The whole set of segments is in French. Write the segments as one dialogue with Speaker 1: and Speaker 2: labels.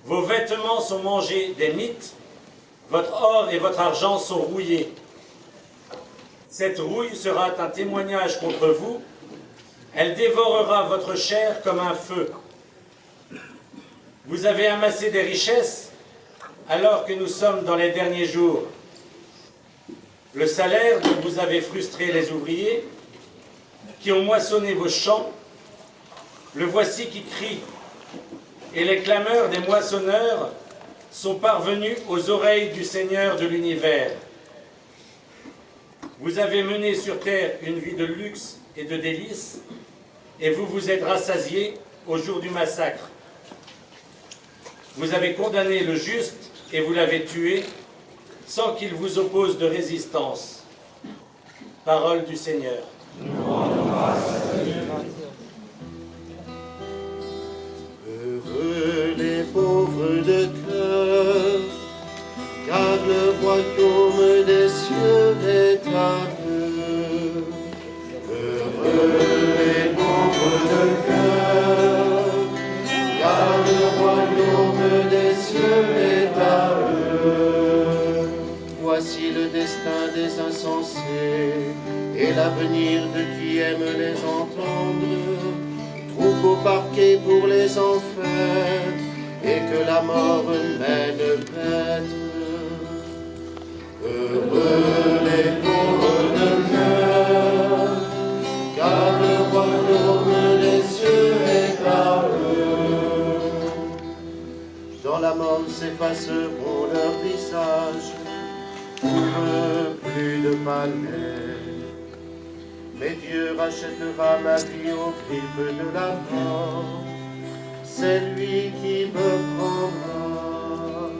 Speaker 1: Vos vêtements sont mangés des mythes, votre or et votre argent sont rouillés. Cette rouille sera un témoignage contre vous, elle dévorera votre chair comme un feu. Vous avez amassé des richesses alors que nous sommes dans les derniers jours. Le salaire dont vous avez frustré les ouvriers, qui ont moissonné vos champs, le voici qui crie, et les clameurs des moissonneurs sont parvenus aux oreilles du Seigneur de l'univers. Vous avez mené sur terre une vie de luxe et de délices, et vous vous êtes rassasiés au jour du massacre. Vous avez condamné le juste et vous l'avez tué, sans qu'il vous oppose de résistance. Parole du Seigneur.
Speaker 2: Heureux les pauvres de cœur, car le royaume des cieux est à eux. Heureux les pauvres de cœur, car le royaume des cieux est à eux. Voici le destin des insensés et l'avenir de qui aime les entendre. Troupe au parquet pour les enfers, et que la mort mène paître. Heureux les pauvres de cœur, car le royaume des cieux est à eux. Dans la mort s'effaceront leurs visages, pour eux plus de palais. Mais Dieu rachètera ma vie au griffes de la mort, c'est lui qui me prendra.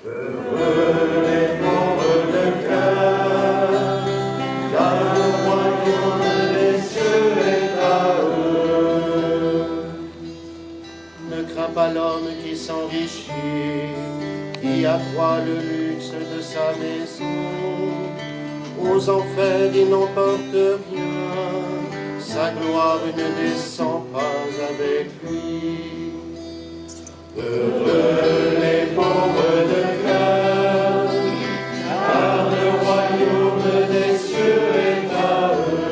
Speaker 2: Heureux les pauvres de cœur, car le royaume des cieux est à eux. Ne crains pas l'homme qui s'enrichit, qui accroît le luxe de sa maison. Aux enfers il n'emporte rien, sa gloire ne descend pas avec lui. Heureux les pauvres de cœur, car le royaume des cieux est à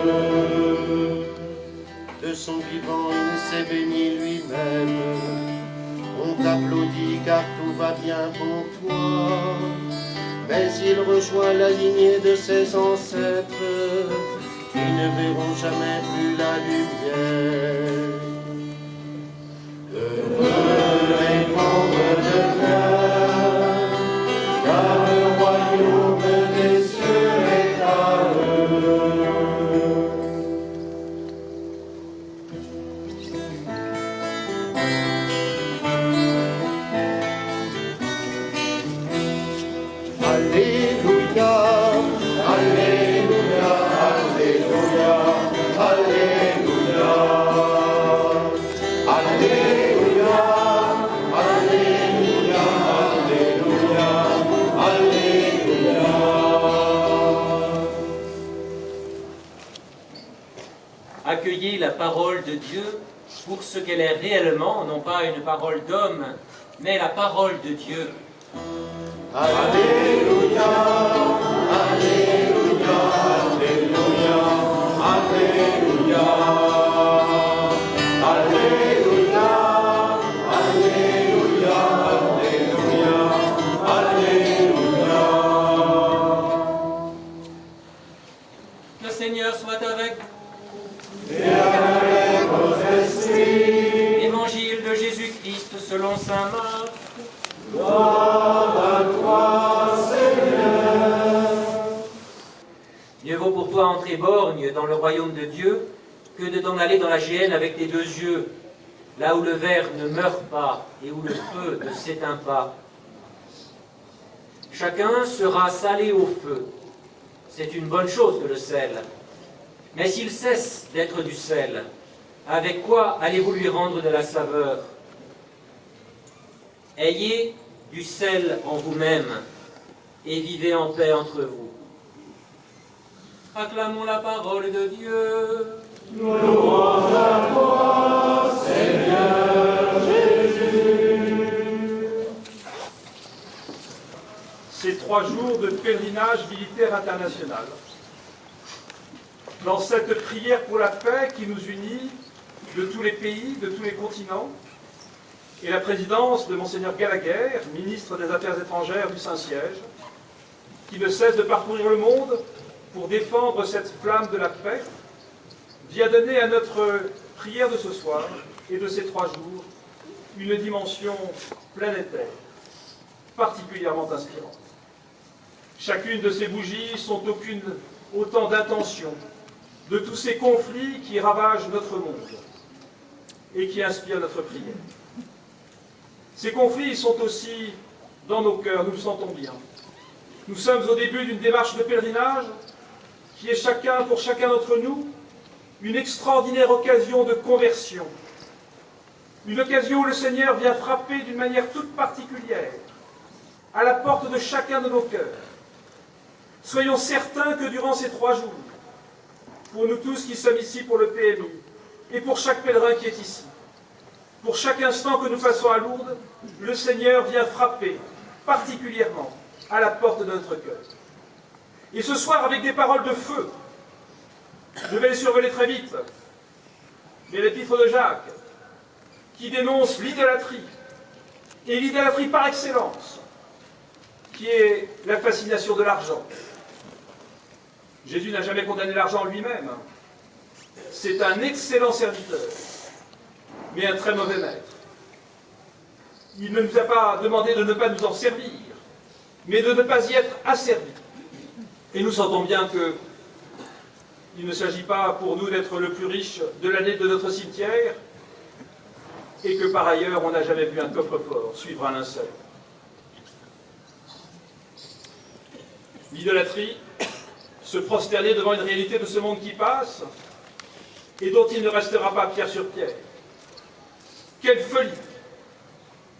Speaker 2: eux. De son vivant il s'est béni lui-même, on t'applaudit car tout va bien pour toi. Mais il rejoint la lignée de ses ancêtres, qui ne verront jamais plus la lumière. Heureux les pauvres de cœur, car le royaume des cieux est à eux. Alléluia, Alléluia, Alléluia, Alléluia, Alléluia, Alléluia, Alléluia, Alléluia.
Speaker 3: Accueillez la parole de Dieu pour ce qu'elle est réellement, non pas une parole d'homme, mais la parole de Dieu.
Speaker 2: Alléluia, Alléluia, Alléluia, Alléluia, Alléluia, Alléluia, Alléluia, Alléluia.
Speaker 3: Le Seigneur soit avec vous.
Speaker 2: Et avec votre esprit.
Speaker 3: Évangile de Jésus-Christ selon saint Marc.
Speaker 2: Gloire à toi, Seigneur.
Speaker 3: Mieux vaut pour toi entrer borgne dans le royaume de Dieu que de t'en aller dans la géhenne avec tes 2 yeux, là où le ver ne meurt pas et où le feu ne s'éteint pas. Chacun sera salé au feu. C'est une bonne chose que le sel. Mais s'il cesse d'être du sel, avec quoi allez-vous lui rendre de la saveur? Ayez du sel en vous-même et vivez en paix entre vous. Acclamons la parole de Dieu.
Speaker 2: Louange à toi, Seigneur Jésus.
Speaker 4: 3 jours de pèlerinage militaire international. Dans cette prière pour la paix qui nous unit de tous les pays, de tous les continents, et la présidence de Monseigneur Gallagher, ministre des Affaires étrangères du Saint-Siège, qui ne cesse de parcourir le monde pour défendre cette flamme de la paix, vient donner à notre prière de ce soir et de ces 3 jours une dimension planétaire, particulièrement inspirante. Chacune de ces bougies sont autant d'intentions de tous ces conflits qui ravagent notre monde et qui inspirent notre prière. Ces conflits sont aussi dans nos cœurs, nous le sentons bien. Nous sommes au début d'une démarche de pèlerinage qui est pour chacun d'entre nous une extraordinaire occasion de conversion. Une occasion où le Seigneur vient frapper d'une manière toute particulière à la porte de chacun de nos cœurs. Soyons certains que durant ces 3 jours, pour nous tous qui sommes ici pour le PMI, et pour chaque pèlerin qui est ici, pour chaque instant que nous passons à Lourdes, le Seigneur vient frapper particulièrement à la porte de notre cœur. Et ce soir, avec des paroles de feu, je vais les survoler très vite, mais l'épître de Jacques, qui dénonce l'idolâtrie, et l'idolâtrie par excellence, qui est la fascination de l'argent. Jésus n'a jamais condamné l'argent lui-même. C'est un excellent serviteur, mais un très mauvais maître. Il ne nous a pas demandé de ne pas nous en servir, mais de ne pas y être asservis. Et nous sentons bien qu'il ne s'agit pas pour nous d'être le plus riche de l'année de notre cimetière, et que par ailleurs on n'a jamais vu un coffre-fort suivre un linceul. L'idolâtrie, se prosterner devant une réalité de ce monde qui passe et dont il ne restera pas pierre sur pierre. Quelle folie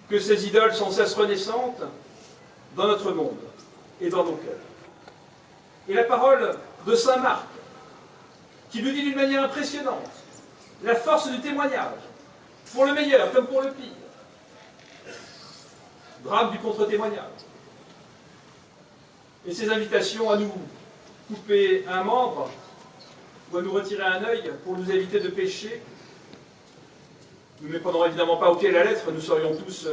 Speaker 4: que ces idoles sans cesse renaissantes dans notre monde et dans nos cœurs. Et la parole de saint Marc, qui nous dit d'une manière impressionnante la force du témoignage, pour le meilleur comme pour le pire. Drame du contre-témoignage. Et ces invitations à nous couper un membre ou à nous retirer un œil pour nous éviter de pécher. Nous ne prendrons évidemment pas au pied de la lettre, nous serions tous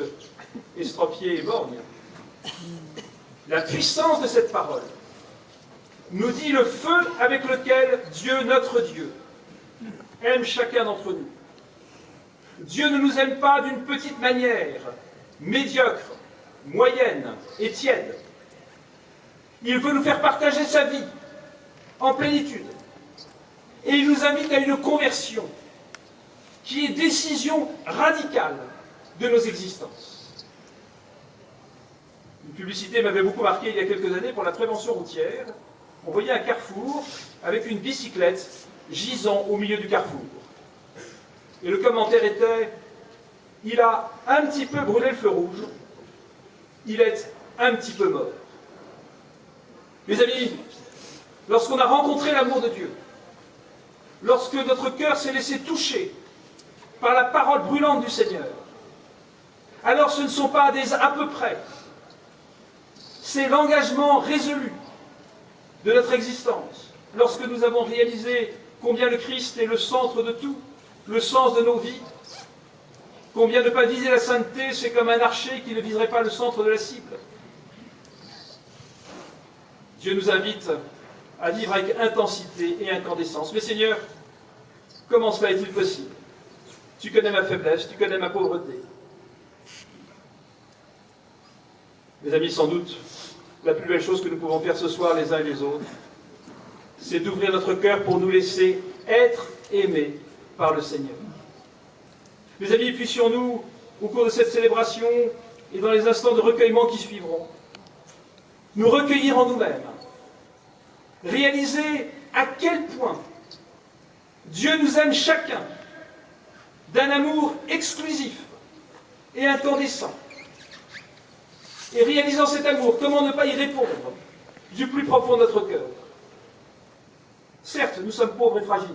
Speaker 4: estropiés et borgnes. La puissance de cette parole nous dit le feu avec lequel Dieu, notre Dieu, aime chacun d'entre nous. Dieu ne nous aime pas d'une petite manière, médiocre, moyenne et tiède. Il veut nous faire partager sa vie en plénitude. Et il nous invite à une conversion qui est décision radicale de nos existences. Une publicité m'avait beaucoup marqué il y a quelques années pour la prévention routière. On voyait un carrefour avec une bicyclette gisant au milieu du carrefour. Et le commentaire était « Il a un petit peu brûlé le feu rouge, il est un petit peu mort ». Mes amis, lorsqu'on a rencontré l'amour de Dieu, lorsque notre cœur s'est laissé toucher par la parole brûlante du Seigneur, alors ce ne sont pas des à peu près, c'est l'engagement résolu de notre existence, lorsque nous avons réalisé combien le Christ est le centre de tout, le sens de nos vies, combien ne pas viser la sainteté, c'est comme un archer qui ne viserait pas le centre de la cible. Dieu nous invite à vivre avec intensité et incandescence. Mais Seigneur, comment cela est-il possible? Tu connais ma faiblesse, tu connais ma pauvreté. Mes amis, sans doute, la plus belle chose que nous pouvons faire ce soir les uns et les autres, c'est d'ouvrir notre cœur pour nous laisser être aimés par le Seigneur. Mes amis, puissions-nous, au cours de cette célébration et dans les instants de recueillement qui suivront, nous recueillir en nous-mêmes, réaliser à quel point Dieu nous aime chacun d'un amour exclusif et incandescent. Et réalisant cet amour, comment ne pas y répondre du plus profond de notre cœur? Certes, nous sommes pauvres et fragiles,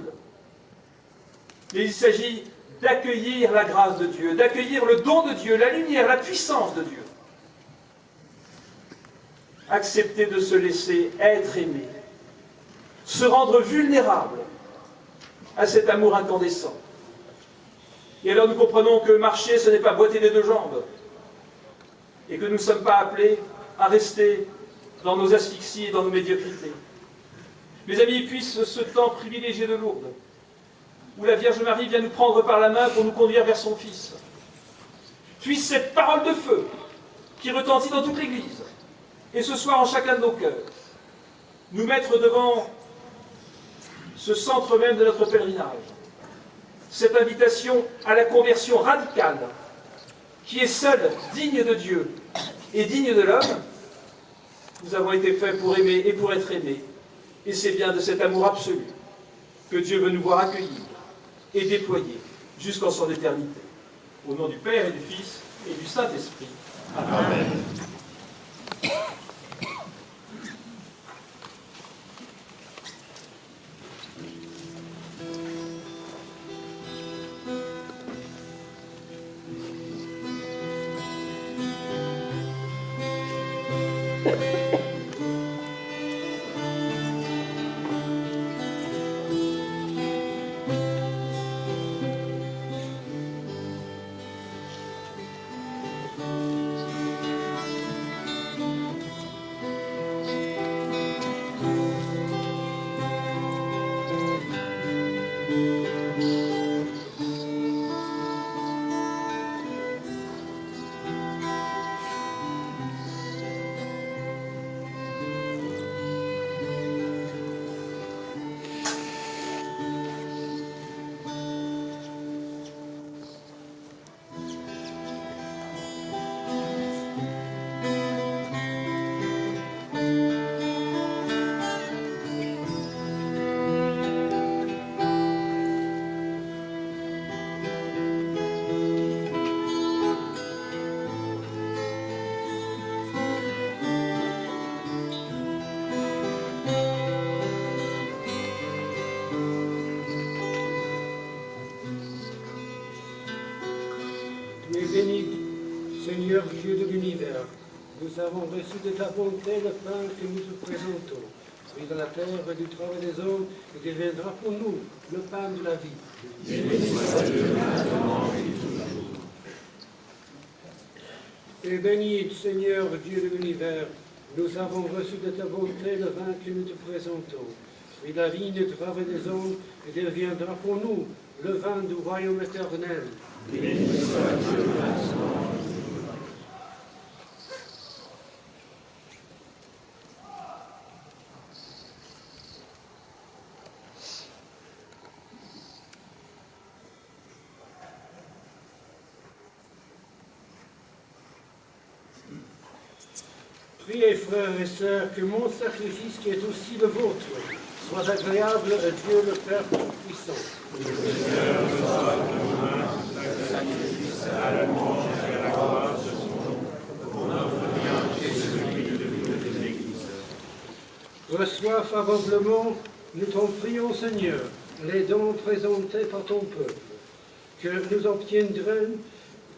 Speaker 4: mais il s'agit d'accueillir la grâce de Dieu, d'accueillir le don de Dieu, la lumière, la puissance de Dieu. accepter de se laisser être aimé, se rendre vulnérable à cet amour incandescent. Et alors nous comprenons que marcher, ce n'est pas boiter des deux jambes, et que nous ne sommes pas appelés à rester dans nos asphyxies et dans nos médiocrités. Mes amis, puisse ce temps privilégié de Lourdes, où la Vierge Marie vient nous prendre par la main pour nous conduire vers son Fils, puisse cette parole de feu qui retentit dans toute l'Église, et ce soir en chacun de nos cœurs, nous mettre devant ce centre même de notre pèlerinage, cette invitation à la conversion radicale, qui est seule digne de Dieu et digne de l'homme. Nous avons été faits pour aimer et pour être aimés, et c'est bien de cet amour absolu que Dieu veut nous voir accueillir et déployer jusqu'en son éternité. Au nom du Père et du Fils et du Saint-Esprit. Amen.
Speaker 5: Béni, Seigneur Dieu de l'univers, nous avons reçu de ta bonté le pain que nous te présentons. Fruit de la terre et du travail des hommes, il deviendra pour nous le pain de la vie. Béni soit Dieu maintenant et toujours. Et béni, Seigneur Dieu de l'univers, nous avons reçu de ta bonté le vin que nous te présentons. Fruit de la vigne et du travail des hommes, il deviendra pour nous le vin du royaume éternel. Béni soit Dieu maintenant. Priez, frères et sœurs, que mon sacrifice, qui est aussi le vôtre, soit agréable à Dieu le Père Tout-Puissant. Reçois favorablement, nous t'en prions, Seigneur, les dons présentés par ton peuple, que nous obtiendrons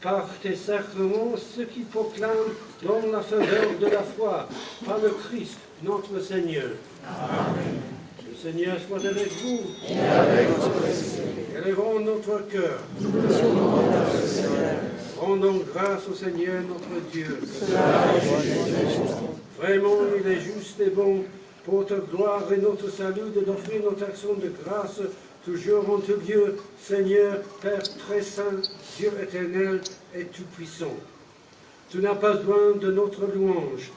Speaker 5: par tes sacrements ce qui proclament dans la faveur de la foi, par le Christ, notre Seigneur. Amen. Le Seigneur soit avec vous. Et avec votre esprit. Élevons notre cœur. Rendons grâce au Seigneur notre Dieu. Vraiment, il est juste et bon pour ta gloire et notre salut de d'offrir notre action de grâce toujours en ton Dieu, Seigneur, Père très saint, Dieu éternel et tout-puissant. Tu n'as pas besoin de notre louange,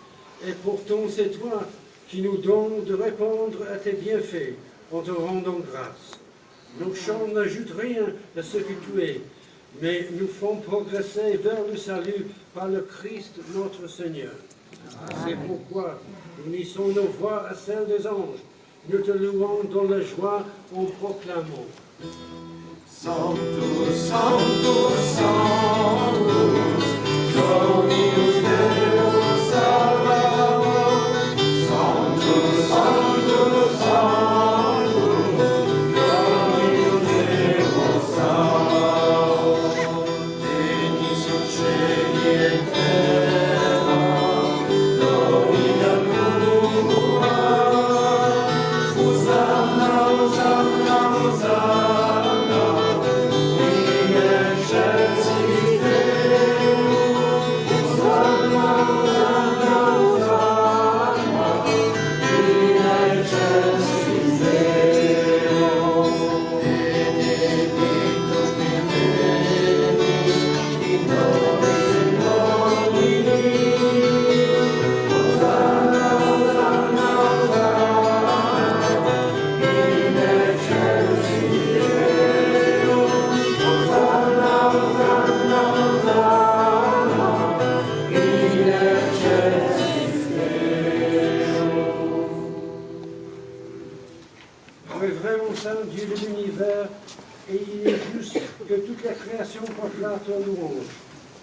Speaker 5: et pourtant c'est toi qui nous donnes de répondre à tes bienfaits en te rendant grâce. Nos chants n'ajoutent rien à ce que tu es, mais nous font progresser vers le salut par le Christ notre Seigneur. C'est pourquoi nous unissons nos voix à celles des anges. Nous te louons dans la joie en proclamant.
Speaker 2: Sanctus, Sanctus, Sanctus, Dominus Deus Sabaoth. Sanctus, Sanctus, Sanctus, Dominus Deus Sabaoth. Benedictus celi et terra, Domina
Speaker 5: toute la création proclame ton louange.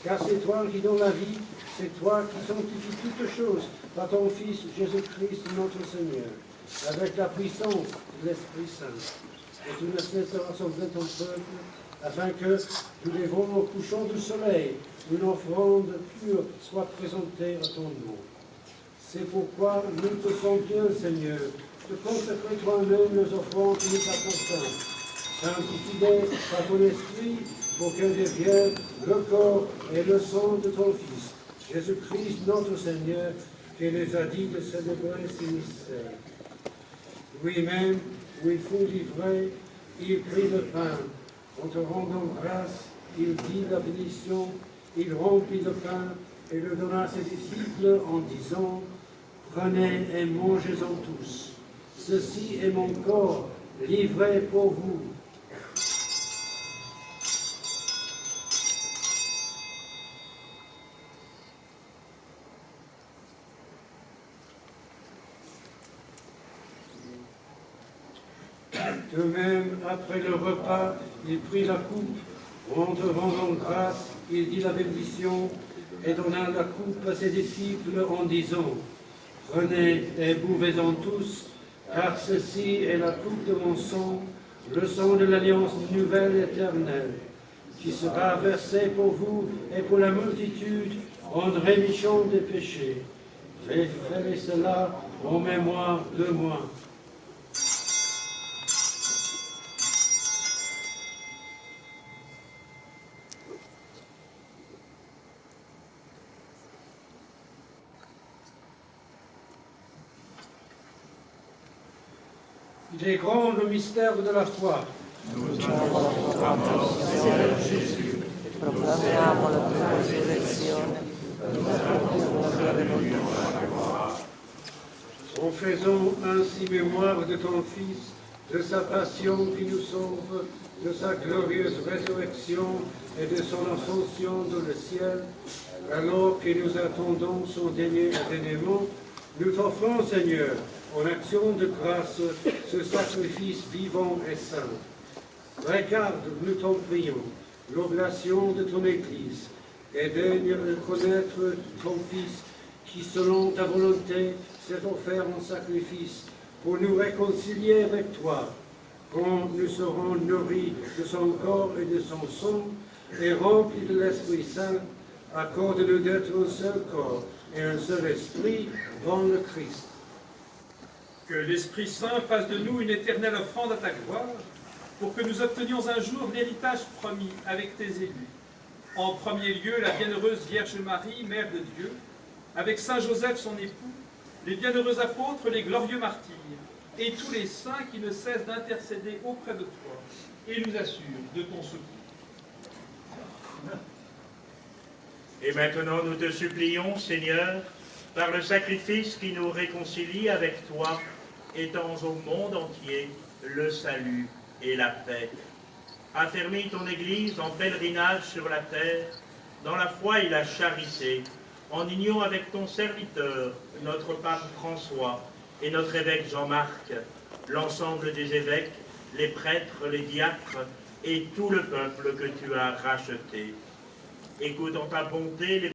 Speaker 5: Car c'est toi qui donnes la vie, c'est toi qui sanctifies toutes choses par ton Fils Jésus-Christ notre Seigneur, avec la puissance de l'Esprit Saint. Et tu ne cesses de rassembler ton peuple, afin que, tous les jours au couchant du soleil, une offrande pure soit présentée à ton nom. C'est pourquoi nous te supplions, Seigneur, de consacrer toi-même nos offrandes que nous t'apportons. Sanctifie-les par ton esprit, pour qu'elles deviennent le corps et le sang de ton Fils, Jésus-Christ notre Seigneur, qui les a dit de célébrer ces mystères. Lui-même, où il fut livré, il prit le pain. En te rendant grâce, il dit la bénédiction, il rompit le pain et le donna à ses disciples en disant, « Prenez et mangez-en tous. Ceci est mon corps livré pour vous. » De même, après le repas, il prit la coupe, en te rendant grâce, il dit la bénédiction et donna la coupe à ses disciples en disant, « Prenez et buvez-en tous, car ceci est la coupe de mon sang, le sang de l'alliance nouvelle et éternelle, qui sera versé pour vous et pour la multitude en rémission des péchés. Faites cela en mémoire de moi. » Il est grand le mystère de la foi.
Speaker 6: Proclamiamo la tua resurrezione.
Speaker 5: En faisant ainsi mémoire de ton Fils, de sa passion qui nous sauve, de sa glorieuse résurrection et de son ascension dans le ciel, alors que nous attendons son dernier avènement, nous t'offrons, Seigneur, en action de grâce, ce sacrifice vivant et saint. Regarde, nous t'en prions, l'oblation de ton Église, et daigne connaître ton Fils, qui selon ta volonté s'est offert en sacrifice, pour nous réconcilier avec toi, quand nous serons nourris de son corps et de son sang, et remplis de l'Esprit Saint, accorde-nous d'être un seul corps et un seul esprit dans le Christ.
Speaker 4: Que l'Esprit Saint fasse de nous une éternelle offrande à ta gloire, pour que nous obtenions un jour l'héritage promis avec tes élus. En premier lieu, la bienheureuse Vierge Marie, Mère de Dieu, avec Saint Joseph son époux, les bienheureux apôtres, les glorieux martyrs, et tous les saints qui ne cessent d'intercéder auprès de toi, et nous assurent de ton secours.
Speaker 7: Et maintenant nous te supplions, Seigneur, par le sacrifice qui nous réconcilie avec toi, étends au monde entier le salut et la paix. Affermis ton Église en pèlerinage sur la terre, dans la foi et la charité, en union avec ton serviteur, notre pape François, et notre évêque Jean-Marc, l'ensemble des évêques, les prêtres, les diacres, et tout le peuple que tu as racheté. Écoute en ta bonté les